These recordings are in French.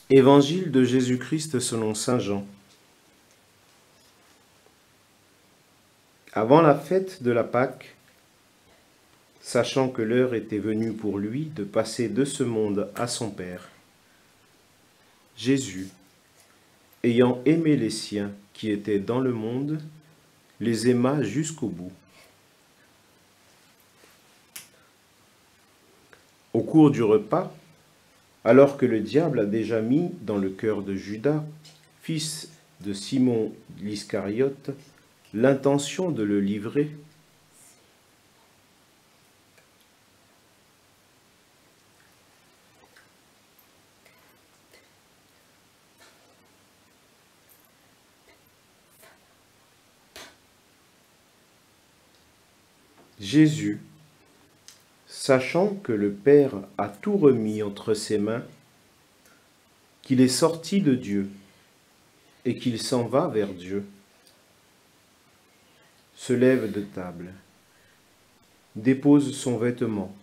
Évangile de Jésus-Christ selon saint Jean. Avant la fête de la Pâque, sachant que l'heure était venue pour lui de passer de ce monde à son Père, Jésus, ayant aimé les siens qui étaient dans le monde, les aima jusqu'au bout. Au cours du repas, alors que le diable a déjà mis dans le cœur de Judas, fils de Simon l'Iscariote, l'intention de le livrer, Jésus, sachant que le Père a tout remis entre ses mains, qu'il est sorti de Dieu et qu'il s'en va vers Dieu, se lève de table, dépose son vêtement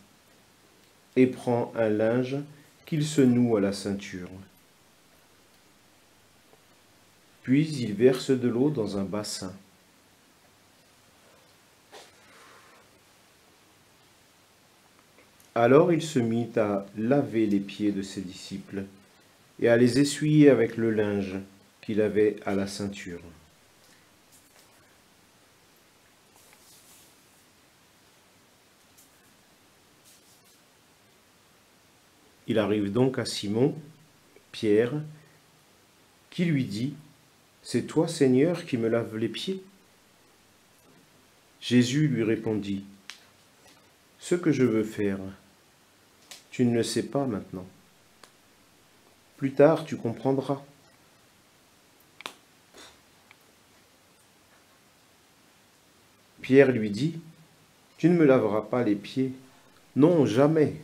et prend un linge qu'il se noue à la ceinture. Puis il verse de l'eau dans un bassin. Alors il se mit à laver les pieds de ses disciples et à les essuyer avec le linge qu'il avait à la ceinture. Il arrive donc à Simon, Pierre, qui lui dit : « C'est toi, Seigneur, qui me laves les pieds ?» Jésus lui répondit : « Ce que je veux faire, tu ne le sais pas maintenant. Plus tard, tu comprendras. » Pierre lui dit : « Tu ne me laveras pas les pieds. Non, jamais. »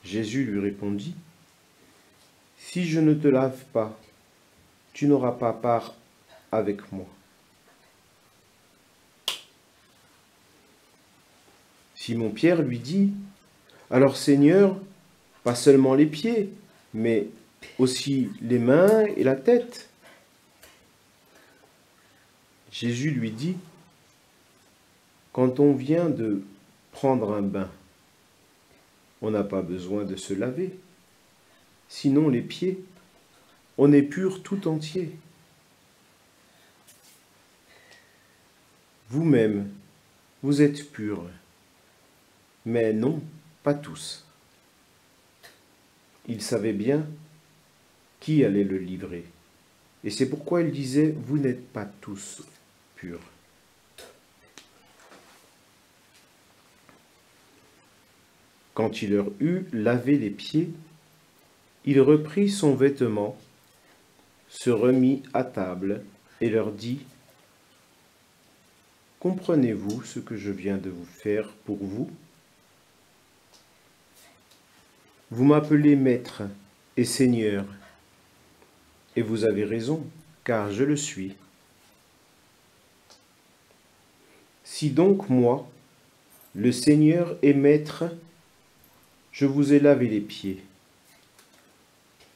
Jésus lui répondit : « Si je ne te lave pas, tu n'auras pas part avec moi. » Simon-Pierre lui dit : « Alors Seigneur, pas seulement les pieds, mais aussi les mains et la tête. » Jésus lui dit : « Quand on vient de prendre un bain, on n'a pas besoin de se laver. Sinon les pieds, on est pur tout entier. Vous-même, vous êtes purs, mais non, pas tous. » Il savait bien qui allait le livrer, et c'est pourquoi il disait : « Vous n'êtes pas tous purs. » Quand il leur eut lavé les pieds, il reprit son vêtement, se remit à table et leur dit : « Comprenez-vous ce que je viens de vous faire pour vous ? Vous m'appelez Maître et Seigneur, et vous avez raison, car je le suis. Si donc moi, le Seigneur et Maître, je vous ai lavé les pieds,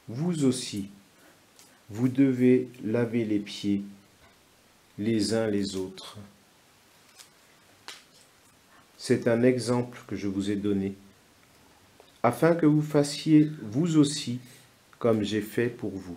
vous aussi, vous devez laver les pieds les uns les autres. C'est un exemple que je vous ai donné, afin que vous fassiez vous aussi comme j'ai fait pour vous. »